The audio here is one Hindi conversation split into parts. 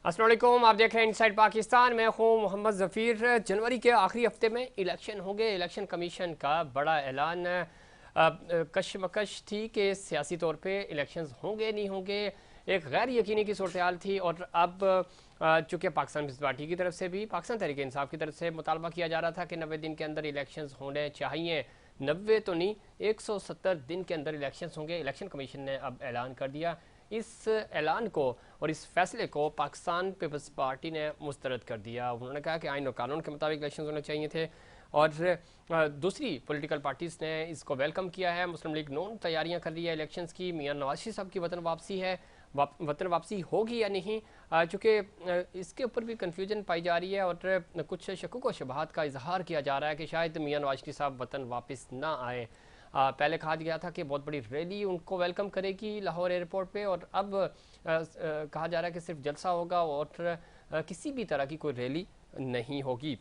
अस्सलाम वालेकुम, आप देख रहे हैं इनसाइड पाकिस्तान। मैं हूँ मोहम्मद ज़फ़ीर। जनवरी के आखिरी हफ्ते में इलेक्शन होंगे। इलेक्शन कमीशन का बड़ा ऐलान। कशमकश थी कि सियासी तौर पे इलेक्शंस होंगे नहीं होंगे, एक गैर यकीनी की सूरत हाल थी। और अब चूँकि पाकिस्तान पीपल्स पार्टी की तरफ से भी पाकिस्तान तहरीक इंसाफ की तरफ से मुतालबा किया जा रहा था कि 90 दिन के अंदर इलेक्शंस होने चाहिए। 90 तो नहीं, 170 दिन के अंदर इलेक्शंस होंगे। इलेक्शन कमीशन ने अब ऐलान कर दिया। इस ऐलान को और इस फैसले को पाकिस्तान पीपल्स पार्टी ने मुस्तरद कर दिया। उन्होंने कहा कि आइन और कानून के मुताबिक इलेक्शन होने चाहिए थे। और दूसरी पॉलिटिकल पार्टीज़ ने इसको वेलकम किया है। मुस्लिम लीग नून तैयारियां कर रही है इलेक्शंस की। मियां नवाज शरीफ साहब की वतन वापसी है, वतन वापसी होगी या नहीं, चूँकि इसके ऊपर भी कन्फ्यूजन पाई जा रही है। और कुछ शकुक व शुबहात का इजहार किया जा रहा है कि शायद मियां नवाज शरीफ साहब वतन वापस ना आए। पहले कहा गया था कि बहुत बड़ी रैली उनको वेलकम करेगी लाहौर एयरपोर्ट पे, और अब कहा जा रहा है कि सिर्फ जलसा होगा और किसी भी तरह की कोई रैली नहीं होगी।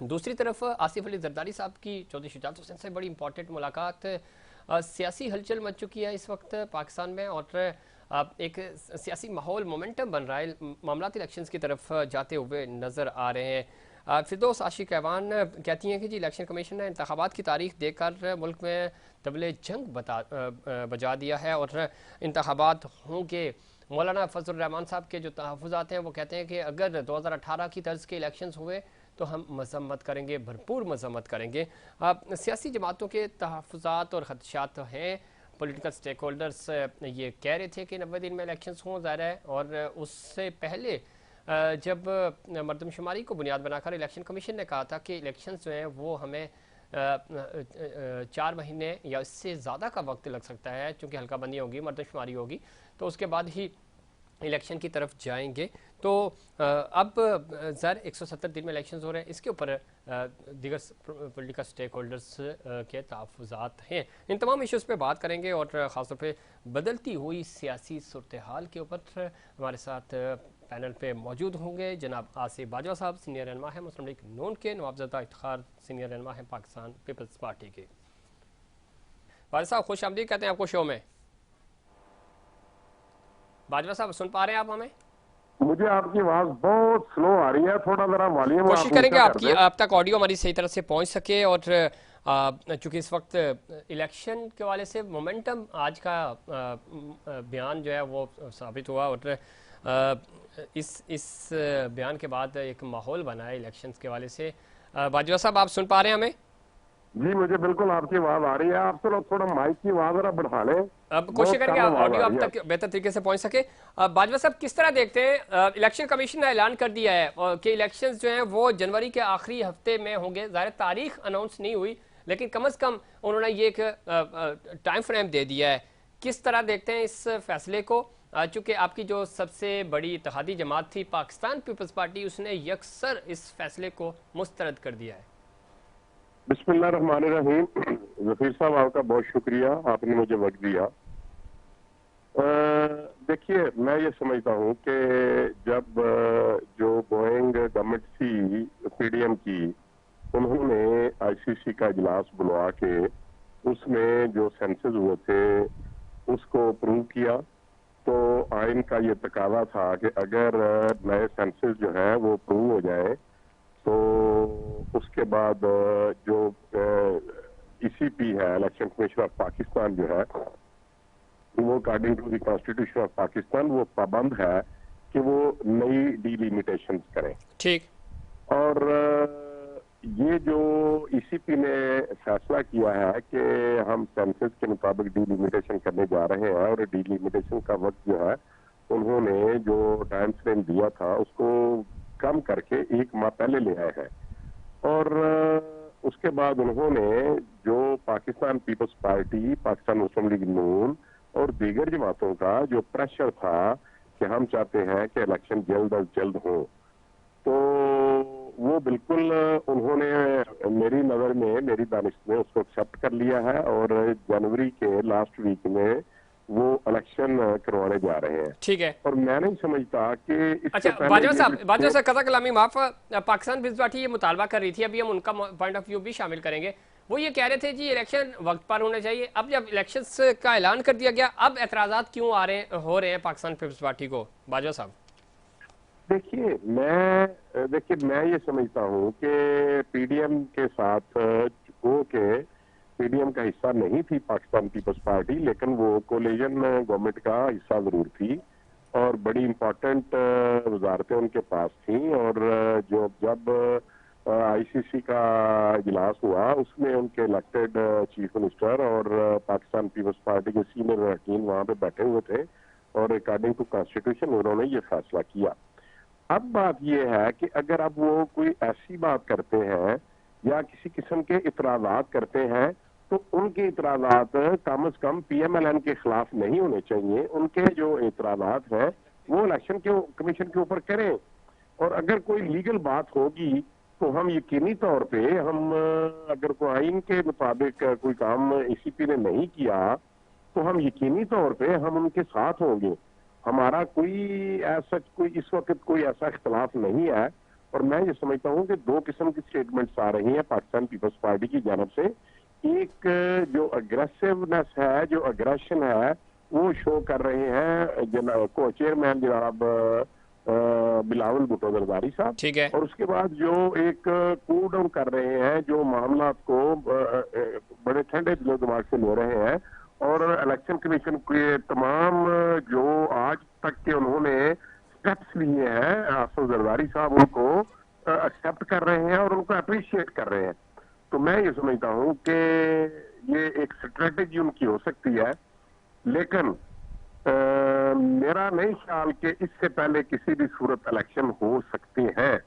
दूसरी तरफ आसिफ अली जरदारी साहब की चौधरी शुजात हुसैन से बड़ी इंपॉर्टेंट मुलाकात। सियासी हलचल मच चुकी है इस वक्त पाकिस्तान में, और एक सियासी माहौल मोमेंटम बन रहा है। मामलात इलेक्शंस की तरफ जाते हुए नज़र आ रहे हैं। फिरदौस आशिक ऐवान कहती हैं कि जी इलेक्शन कमीशन ने इंतखाबात की तारीख देकर मुल्क में तबले जंग बजा दिया है और इंतखाबात होंगे। मौलाना फजल रहमान साहब के जो तहफ़्फ़ुज़ात हैं वो कहते हैं कि अगर 2018 की तर्ज के इलेक्शंस हुए तो हम मजम्मत करेंगे, भरपूर मजम्मत करेंगे। सियासी जमातों के तहफ़्फ़ुज़ात और ख़दशात हैं। पॉलिटिकल स्टेक होल्डर्स ये कह रहे थे कि 90 दिन में इलेक्शंस हों, ज़ाहिर है। और उससे पहले जब मरदमशुमारी को बुनियाद बनाकर इलेक्शन कमीशन ने कहा था कि इलेक्शंस जो हैं वो हमें 4 महीने या इससे ज़्यादा का वक्त लग सकता है, चूँकि हल्का बंदी होगी, मरदमशुमारी होगी, तो उसके बाद ही इलेक्शन की तरफ जाएंगे। तो अब ज़र 170 दिन में इलेक्शन हो रहे हैं, इसके ऊपर दीगर पॉलिटिकल स्टेक होल्डर्स के तहफ़्फ़ुज़ात हैं। इन तमाम इशूज़ पे बात करेंगे और ख़ासतौर पे बदलती हुई सियासी सूरत हाल के ऊपर हमारे साथ पैनल पे मौजूद होंगे जनाब आसिफ बाजवा साहब, सीनियर रहनुमा है मुस्लिम लीग नून के। नवाबज़दा इफ्तिखार सीनियर रहनुमा है पाकिस्तान पीपल्स पार्टी के। बाजवा साहब खुश आमदीद कहते हैं आपको शो में। बाजवा साहब सुन पा रहे हैं आप हमें? मुझे आपकी आवाज बहुत स्लो आ रही है, थोड़ा जरा वॉल्यूम कोशिश आप करेंगे ऊंचा कर आपकी दें। आप तक ऑडियो हमारी सही तरह से पहुंच सके। और चूंकि इस वक्त इलेक्शन के वाले से मोमेंटम आज का बयान जो है वो साबित हुआ, और इस बयान के बाद एक माहौल बना है इलेक्शंस के वाले से। बाजवा साहब आप सुन पा रहे हैं हमें? जी मुझे बिल्कुल आपकी आवाज आ रही है। आप चलो थोड़ा माइक की आवाज जरा बढ़ा लें, अब कोशिश बहुत करेंगे कम आवाज ऑडियो आ आप रही है। तक बेहतर तरीके से पहुंच सके। बाजवा साहब किस तरह देखते हैं, इलेक्शन कमीशन ने ऐलान कर दिया है कि इलेक्शंस जो हैं वो जनवरी के आखिरी हफ्ते में होंगे। ज़ाहिर तारीख अनाउंस नहीं हुई, लेकिन कम अज़ कम उन्होंने ये एक टाइम फ्रेम दे दिया है। किस तरह देखते हैं इस फैसले को? चूँकि आपकी जो सबसे बड़ी इत्तेहादी जमात थी पाकिस्तान पीपल्स पार्टी, उसने यकसर इस फैसले को मुस्तरद कर दिया है। बिस्मिल्लाहिर्रहमानिर्रहीम। जफीर साहब आपका बहुत शुक्रिया, आपने मुझे वक्त दिया। देखिए मैं ये समझता हूँ कि जब जो गोइंग गवर्नमेंट थी पीडीएम की, उन्होंने आईसीसी का इजलास बुलवा के उसमें जो सेंसस हुए थे उसको अप्रूव किया। तो आइन का ये तकाजा था कि अगर नए सेंसस जो है वो अप्रूव हो जाए तो उसके बाद जो ईसीपी है, इलेक्शन कमीशन ऑफ पाकिस्तान जो है, वो according to the constitution of Pakistan वो पाबंद है कि वो नई डिलिमिटेशन करें। ठीक। और ये जो ईसीपी ने फैसला किया है कि हम सेंसस के मुताबिक डिलिमिटेशन करने जा रहे हैं, और डिलिमिटेशन का वक्त जो है उन्होंने जो टाइम फ्रेम दिया था उसको कम करके 1 माह पहले ले आए हैं। और उसके बाद उन्होंने जो पाकिस्तान पीपल्स पार्टी, पाकिस्तान मुस्लिम लीग नून और दीगर जमातों का जो प्रेशर था कि हम चाहते हैं कि इलेक्शन जल्द अज जल्द हो, तो वो बिल्कुल उन्होंने मेरी नज़र में, मेरी दानिश में उसको एक्सेप्ट कर लिया है। और जनवरी के लास्ट वीक में वो इलेक्शन करवाने जा रहे हैं। ठीक है। और मैं नहीं समझता कि इससे अच्छा पहले बाजवा ये साहब कथा कलामी माफ, पाकिस्तान पीपल्स पार्टी ये मुतालबा कर रही थी, अभी हम उनका पॉइंट ऑफ व्यू भी शामिल करेंगे। वो ये कह रहे थे जी इलेक्शन वक्त पर होने चाहिए। अब जब इलेक्शंस का ऐलान कर दिया गया, अब एतराज़ात क्यों हो रहे हैं पाकिस्तान पीपल्स पार्टी को? बाजवा साहब देखिए मैं ये समझता हूँ कि पीडीएम के साथ वो के पीडीएम का हिस्सा नहीं थी पाकिस्तान पीपल्स पार्टी, लेकिन वो कोलिजन गवर्नमेंट का हिस्सा जरूर थी और बड़ी इंपॉर्टेंट वजारतें उनके पास थी। और जो जब आईसीसी का इजलास हुआ उसमें उनके इलेक्टेड चीफ मिनिस्टर और पाकिस्तान पीपल्स पार्टी के सीनियर वकील वहां पे बैठे हुए थे और अकॉर्डिंग टू कॉन्स्टिट्यूशन उन्होंने ये फैसला किया। अब बात यह है कि अगर अब वो कोई ऐसी बात करते हैं या किसी किस्म के इतराजात करते हैं तो उनके इतराजात कम से कम पीएमएलएन के खिलाफ नहीं होने चाहिए। उनके जो इतराजात हैं वो इलेक्शन के कमीशन के ऊपर करें, और अगर कोई लीगल बात होगी तो हम यकीनी तौर पे अगर कोई आइन के मुताबिक कोई काम ईसीपी ने नहीं किया तो हम यकीनी तौर पे हम उनके साथ होंगे। हमारा कोई इस वक्त कोई ऐसा इख्तलाफ नहीं है। और मैं ये समझता हूँ कि दो किस्म की स्टेटमेंट्स आ रही हैं पाकिस्तान पीपल्स पार्टी की जानब से। एक जो अग्रेसिवनेस है, जो अग्रेशन है, वो शो कर रहे हैं को चेयरमैन जनाब बिलावल भुट्टो जरदारी साहब, ठीक है। और उसके बाद जो एक कूल डाउन कर रहे हैं, जो मामला को बड़े ठंडे दिलो दिमाग से ले रहे हैं। और इलेक्शन कमीशन के तमाम जो आज तक के उन्होंने स्टेप्स लिए हैं, आसिफ जरदारी साहब उनको एक्सेप्ट कर रहे हैं और उनको अप्रिशिएट कर रहे हैं। तो मैं ये समझता हूँ कि ये एक स्ट्रेटेजी उनकी हो सकती है, लेकिन मेरा नहीं ख्याल कि इससे पहले किसी भी सूरत इलेक्शन हो सकते हैं,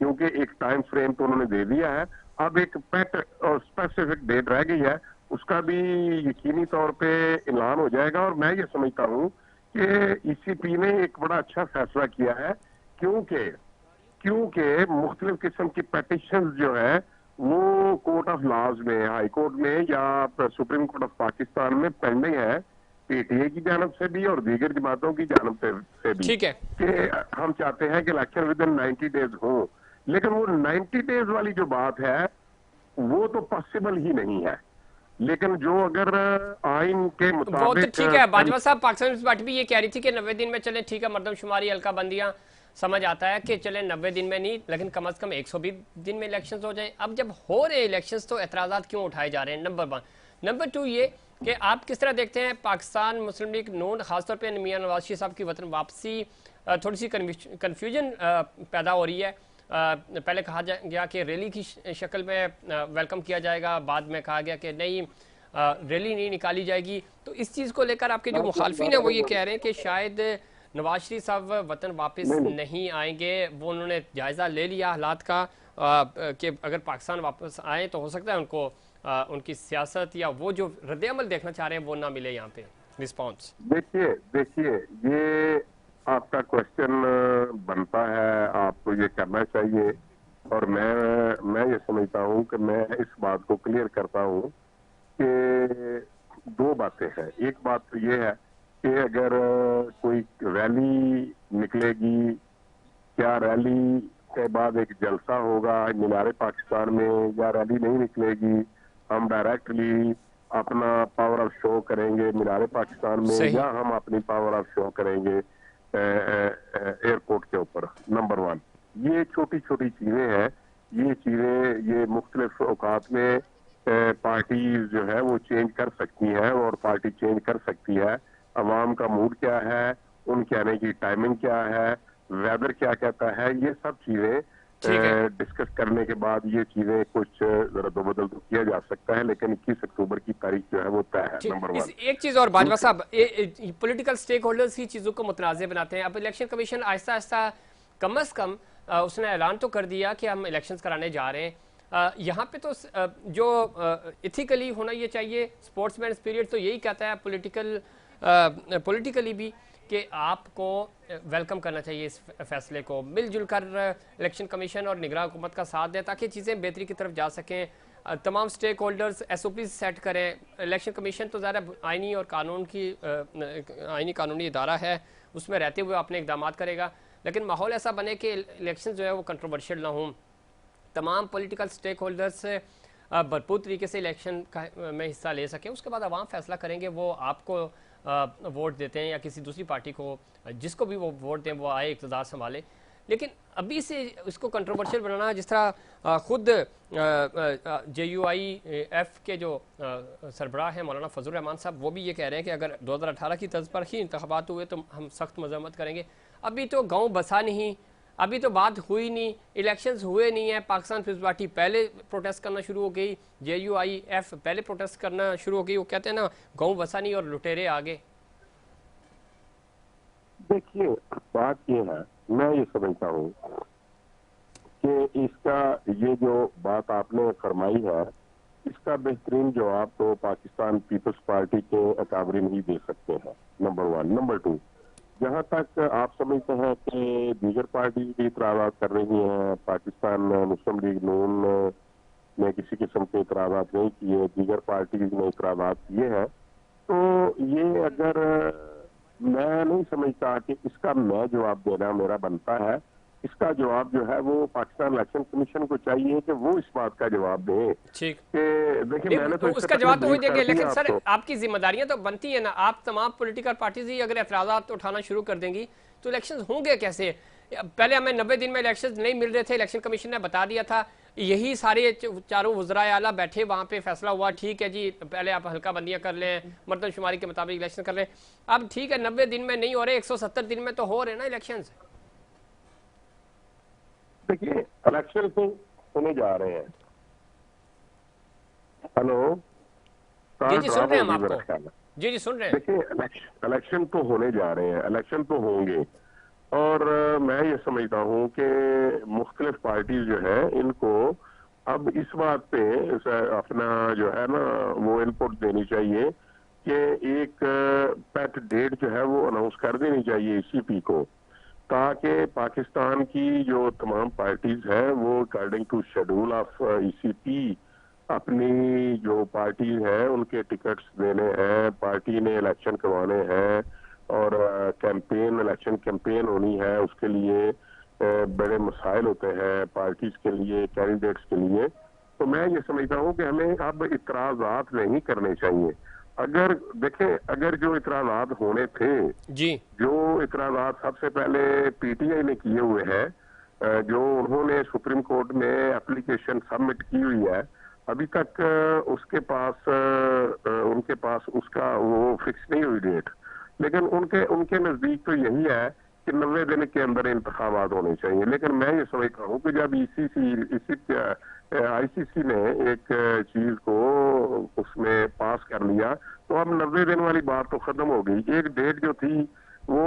क्योंकि एक टाइम फ्रेम तो उन्होंने दे दिया है। अब एक पेट और स्पेसिफिक डेट रह गई है, उसका भी यकीनी तौर पे ऐलान हो जाएगा। और मैं ये समझता हूँ कि ईसीपी ने एक बड़ा अच्छा फैसला किया है, क्योंकि क्योंकि मुख्तलिफ किस्म की पेटिशन जो है वो कोर्ट ऑफ लॉज में, हाई कोर्ट में या सुप्रीम कोर्ट ऑफ पाकिस्तान में पेंडिंग है, पीटीए की जानब से भी और दीगर जमातों की जानब से भी, ठीक है। कि हम चाहते हैं कि इलेक्शन विद इन 90 डेज हो। लेकिन वो 90 डेज वाली जो बात है वो तो पॉसिबल ही नहीं है। लेकिन जो अगर आइन के वो तो मुताबिक ठीक है। बाजवा साहब, पाकिस्तान पीपल्स पार्टी भी ये कह रही थी कि 90 दिन में चले, ठीक है, मरदमशुमारी हल्का बंदियां समझ आता है कि चले 90 दिन में नहीं, लेकिन कम से कम 120 दिन में इलेक्शंस हो जाएं। अब जब हो रहे इलेक्शंस तो एतराज़ात क्यों उठाए जा रहे हैं? नंबर 1। नंबर 2 ये कि आप किस तरह देखते हैं पाकिस्तान मुस्लिम लीग नून, खासतौर पर मियां नवाज शरीफ साहब की वतन वापसी, थोड़ी सी कन्फ्यूजन पैदा हो रही है। पहले कहा गया कि रैली की शक्ल में वेलकम किया जाएगा, बाद में कहा गया कि नहीं, रैली नहीं निकाली जाएगी। तो इस चीज़ को लेकर आपके जो मुखालफिन है वो ये कह रहे हैं कि शायद नवाज शरीफ साहब वतन वापस नहीं आएंगे। वो उन्होंने जायज़ा ले लिया हालात का कि अगर पाकिस्तान वापस आए तो हो सकता है उनको उनकी सियासत या वो जो रद्द-ए-अमल देखना चाह रहे हैं वो ना मिले यहाँ पे रिस्पॉन्स। देखिए ये आपका क्वेश्चन बनता है, आपको ये करना चाहिए। और मैं ये समझता हूँ कि मैं इस बात को क्लियर करता हूँ कि दो बातें हैं। एक बात तो ये है कि अगर कोई रैली निकलेगी, क्या रैली के बाद एक जलसा होगा मीनार पाकिस्तान में, या रैली नहीं निकलेगी, हम डायरेक्टली अपना पावर ऑफ शो करेंगे मीनार पाकिस्तान में, या हम अपनी पावर ऑफ शो करेंगे एयरपोर्ट के ऊपर। नंबर 1, ये छोटी छोटी चीजें हैं। ये चीजें ये मुख्तलिफ औकात में पार्टी जो है वो चेंज कर सकती है और पार्टी चेंज कर सकती है। अवाम का मूड क्या है, उनके आने की टाइमिंग क्या है, वेदर क्या कहता है, ये सब चीजें डिस्कस करने के बाद ये चीजें कुछ रद्द-बदल तो किया जा सकता है, लेकिन 21 अक्टूबर की तारीख जो है वो तय है। नंबर 1। एक चीज और बाजवा साहब, पॉलिटिकल स्टेक होल्डर्स ही चीजों को मुतनाज़ बनाते हैं। अब इलेक्शन कमीशन आहिस्ता आहिस्ता कम अज कम उसने ऐलान तो कर दिया कि हम इलेक्शन कराने जा रहे हैं। यहाँ पे तो जो इथिकली होना ये चाहिए, स्पोर्ट्समैन स्पिरिट तो यही कहता है पॉलिटिकली भी कि आपको वेलकम करना चाहिए इस फैसले को, मिलजुल कर इलेक्शन कमीशन और निगरान हुकूमत का साथ दें ताकि चीज़ें बेहतरी की तरफ जा सकें। तमाम स्टेक होल्डर्स SOP सेट करें। इलेक्शन कमीशन तो ज़्यादा आइनी और कानूनी इदारा है, उसमें रहते हुए अपने इकदाम करेगा, लेकिन माहौल ऐसा बने कि इलेक्शन जो है वो कंट्रोवर्शियल ना हो, तमाम पॉलिटिकल स्टेक होल्डर्स भरपूर तरीके से इलेक्शन में हिस्सा ले सकें। उसके बाद अवाम फैसला करेंगे, वो आपको वोट देते हैं या किसी दूसरी पार्टी को, जिसको भी वो वोट दें वो आए इक़्तिदार संभाले। लेकिन अभी से इसको कंट्रोवर्शियल बनाना, जिस तरह खुद JUIF के जो सरबराह हैं मौलाना फजल रहमान साहब, वो भी ये कह रहे हैं कि अगर 2018 की तर्ज पर ही इंतखाबात हुए तो हम सख्त मजम्मत करेंगे। अभी तो गाँव बसा नहीं, अभी तो बात हुई नहीं, इलेक्शंस हुए नहीं है। पाकिस्तान पीपल्स पार्टी पहले प्रोटेस्ट करना शुरू हो गई, JUIF पहले प्रोटेस्ट करना शुरू हो गई। वो कहते हैं ना, गाँव बसा नहीं और लुटेरे आगे। देखिए, बात ये है, मैं ये समझता हूँ कि इसका, ये जो बात आपने फरमाई है, इसका बेहतरीन जवाब तो पाकिस्तान पीपल्स पार्टी के अकाबरीन ही दे सकते हैं, नंबर 1। नंबर 2, जहाँ तक आप समझते हैं कि दीगर पार्टी भी इतराज़ात कर रही हैं, पाकिस्तान मुस्लिम लीग नून ने किसी किस्म के इतराज़ात नहीं किए, दीगर पार्टीज ने इतराज़ात किए हैं, तो ये अगर मैं नहीं समझता कि इसका मैं जवाब देना मेरा बनता है। इसका जवाब जो है वो पाकिस्तान इलेक्शन कमीशन को चाहिए कि वो इस बात का जवाब दे। ठीक, कि देखिए, मैंने तो उसका जवाब तो वही देंगे, लेकिन सर आपकी जिम्मेदारियां तो बनती है ना। आप तमाम पॉलिटिकल पार्टीज ही अगर एतराज़ात उठाना शुरू कर देंगी तो इलेक्शन होंगे कैसे? पहले हमें 90 दिन में इलेक्शन नहीं मिल रहे थे, इलेक्शन कमीशन ने बता दिया था, यही सारे चारों वज़राए आला बैठे, वहां पे फैसला हुआ, ठीक है जी पहले आप हल्का बंदियां कर लें, मर्दमशुमारी के मुताबिक इलेक्शन कर लें। अब ठीक है, 90 दिन में नहीं हो रहे, 170 दिन में तो हो रहे ना इलेक्शन। देखिए, इलेक्शन तो होने जा रहे हैं। हेलो, जी सुन रहे हैं हम आपको। जी सुन रहे हैं। देखिए, इलेक्शन तो होने जा रहे हैं, इलेक्शन तो होंगे, और मैं ये समझता हूँ कि मुख्तलिफ पार्टी जो है इनको अब इस बात पे अपना जो है ना वो इनपुट देनी चाहिए कि एक पेट डेट जो है वो अनाउंस कर देनी चाहिए ECP को, ताकि पाकिस्तान की जो तमाम पार्टीज हैं वो according to schedule of ECP अपनी जो पार्टी है उनके टिकट्स देने हैं, पार्टी ने इलेक्शन करवाने हैं, और कैंपेन, इलेक्शन कैंपेन होनी है, उसके लिए बड़े मसाइल होते हैं पार्टीज के लिए, कैंडिडेट्स के लिए। तो मैं ये समझता हूँ कि हमें अब इतराज़ात नहीं करने चाहिए। अगर देखें, अगर जो इतराज़ात होने थे जी, जो इतराज़ात सबसे पहले PTI ने किए हुए हैं, जो उन्होंने सुप्रीम कोर्ट में एप्लीकेशन सबमिट की हुई है, अभी तक उसके पास उनके पास उसका वो फिक्स नहीं हुई डेट, लेकिन उनके नजदीक तो यही है कि 90 दिन के अंदर इंतखाबात होने चाहिए। लेकिन मैं ये समझता हूँ कि जब ICC ने एक चीज को उसमें पास कर लिया तो अब 90 दिन वाली बात तो खत्म हो गई। एक डेट जो थी वो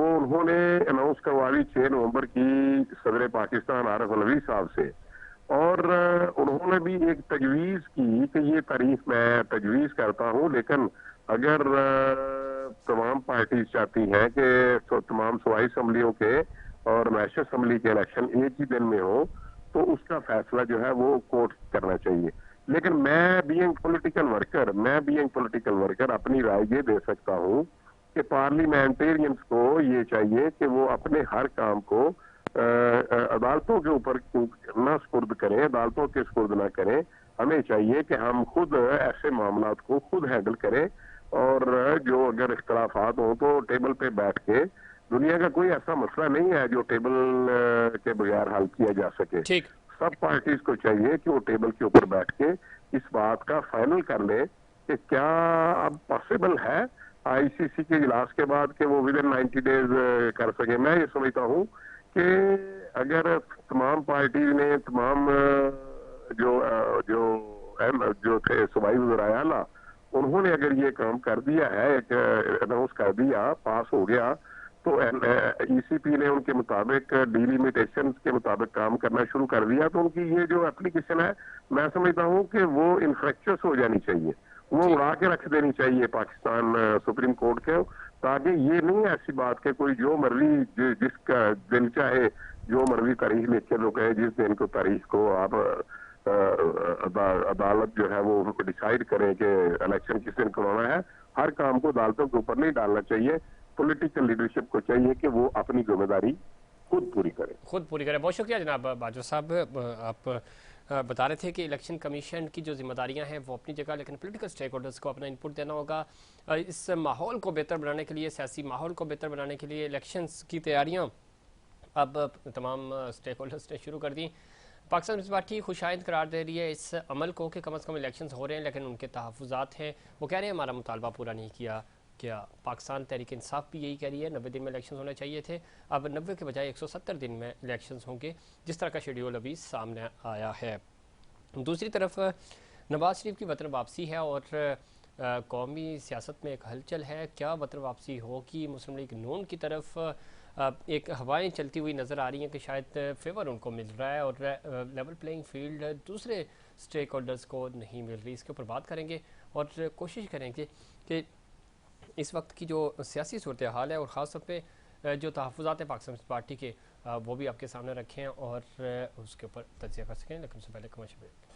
उन्होंने अनाउंस करवा दी 6 नवंबर की सदर पाकिस्तान आरिफ अलवी साहब से, और उन्होंने भी एक तजवीज की कि ये तारीख मैं तजवीज करता हूँ, लेकिन अगर तमाम पार्टीज चाहती हैं कि तमाम सूबाई असम्बलियों के और नेशनल असम्बली के इलेक्शन एक ही दिन में हो तो उसका फैसला जो है वो कोर्ट करना चाहिए। लेकिन मैं बीइंग पॉलिटिकल वर्कर अपनी राय ये दे सकता हूँ कि पार्लियामेंटेरियंस को ये चाहिए कि वो अपने हर काम को अदालतों के ऊपर ना सुपुर्द करें, अदालतों के सुपुर्द ना करें। हमें चाहिए कि हम खुद ऐसे मामलात को खुद हैंडल करें, और जो अगर इख्तलाफात हो तो टेबल पे बैठ के, दुनिया का कोई ऐसा मसला नहीं है जो टेबल के बगैर हल किया जा सके। ठीक, सब पार्टीज को चाहिए कि वो टेबल के ऊपर बैठ के इस बात का फाइनल कर ले कि क्या अब पॉसिबल है ICC के इजलास के बाद कि वो विद इन 90 डेज कर सके। मैं ये समझता हूँ कि अगर तमाम पार्टी ने, तमाम जो थे सूबाई वज़राए आला, उन्होंने अगर ये काम कर दिया है, एक अनाउंस कर दिया, पास हो गया, तो ECP ने उनके मुताबिक डिलिमिटेशन के मुताबिक काम करना शुरू कर दिया, तो उनकी ये जो एप्लीकेशन है मैं समझता हूँ कि वो इनफ्रेक्चुअस हो जानी चाहिए, वो उड़ा के रख देनी चाहिए पाकिस्तान सुप्रीम कोर्ट के, ताकि ये नहीं ऐसी बात कि कोई जो मर्जी जिसका दिन चाहे जो मर्जी तारीख लिख के लोग जिस दिन को तारीख को आप अदालत जो है वो डिसाइड करें कि इलेक्शन किस दिन करवाना है। हर काम को अदालतों के ऊपर नहीं डालना चाहिए। पॉलिटिकल लीडरशिप को चाहिए कि वो अपनी जिम्मेदारी खुद पूरी करे। बहुत शुक्रिया जनाब बाजवा साहब। आप बता रहे थे कि इलेक्शन कमीशन की जो जिम्मेदारियां हैं वो अपनी जगह, लेकिन पॉलिटिकल स्टेक होल्डर्स को अपना इनपुट देना होगा। इस माहौल को बेहतर बनाने के लिए, सियासी माहौल को बेहतर बनाने के लिए, इलेक्शंस की तैयारियां अब तमाम स्टेक होल्डर्स ने शुरू कर दी। पाकिस्तान पीपल्स पार्टी खुशाइंद करार दे रही है इस अमल को कि कम अज़ कम इलेक्शन हो रहे हैं, लेकिन उनके तहफ़्फ़ुज़ात हैं। वो कह रहे हैं हमारा मुतालबा पूरा नहीं किया क्या। पाकिस्तान तहरीक इंसाफ भी यही कह रही है 90 दिन में इलेक्शन होने चाहिए थे, अब 90 के बजाय 170 दिन में इलेक्शन होंगे, जिस तरह का शेड्यूल अभी सामने आया है। दूसरी तरफ नवाज शरीफ की वतन वापसी है और कौमी सियासत में एक हलचल है। क्या वतन वापसी होगी? मुस्लिम लीग नून की तरफ एक हवाएं चलती हुई नज़र आ रही हैं कि शायद फेवर उनको मिल रहा है और लेवल प्लेइंग फील्ड दूसरे स्टेक होल्डर्स को नहीं मिल रही। इसके ऊपर बात करेंगे और कोशिश करेंगे कि इस वक्त की जो सियासी सूरत हाल है और ख़ास तौर पे जो तहफ़्फ़ुज़ात हैं पाकिस्तान पीपल्स पार्टी के, वो भी आपके सामने रखें और उसके ऊपर तज्ज़िया कर सकें। लेकिन उससे पहले कमर्शियल ब्रेक।